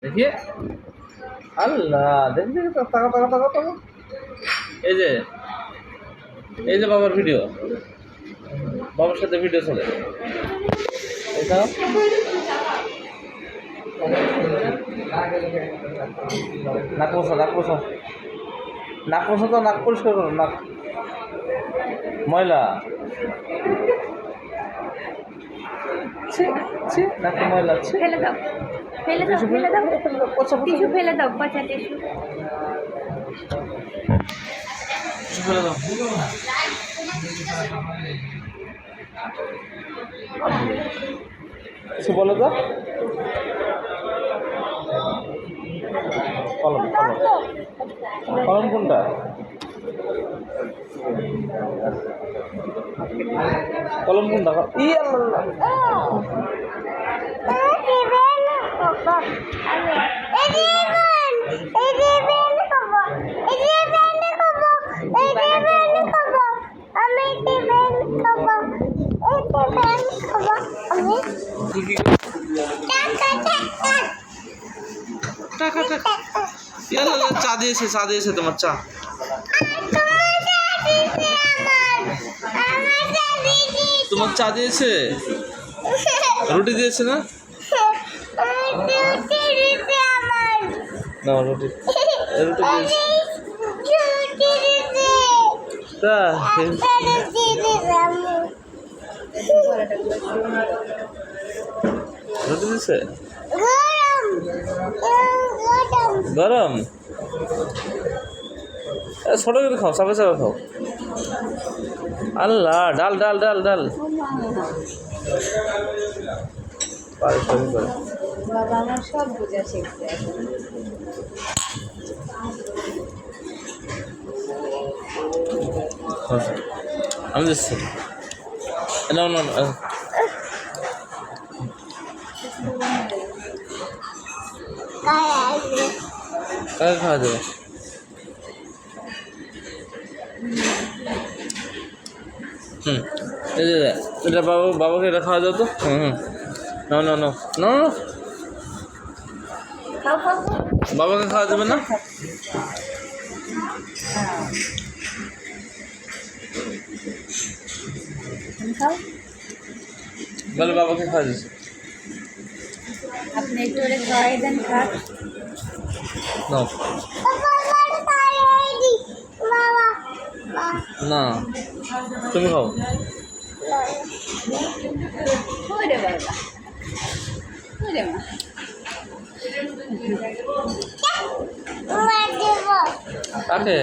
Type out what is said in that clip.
দেখিয়ে আল্লাহ দেখবি টাকা টাকা টাকা টাকা এই যে বাবার ভিডিও, বাবার সাথে ভিডিও চলে। এটা নাক পোষা নাক পোষা নাক পোষা তো নাক পরিষ্কার করো, নাক ময়লা নাক ময়লা ফেলে দাও, ফেলে দাও, ফেলে দাও, টিস্যু ফেলে দাও, পচা টিস্যু ফেলে দাও। কিছু বলো তো, কলম কলম কলম কোনটা? কলম কোনটা? ই আল্লাহ টাকা টাকা চা দিয়েছে তোমার চা। তোমার চা দিয়েছে, রুটি দিয়েছে না? না রুটি রুটি দিয়েছে তা রুটি দিয়েছে গরম। ছোট করে খাও, চাপে চাপে খাও। আল্লাহ ডাল ডাল ডাল ডাল বাবা আমার সব বোঝা শিখছে। আমি দিচ্ছি না না কাকে খাওয়া যাবে? এই যে এটা বাবাকে এটা খাওয়া যাও তো। না না না না বাবাকে খাওয়া যাবে না? বলে বাবাকে খাওয়া যাচ্ছে। আপনি একটু করে খাওয়াই দেন, খাক না তুমি খাও। ওরে বাবা, ওরে মা কাকে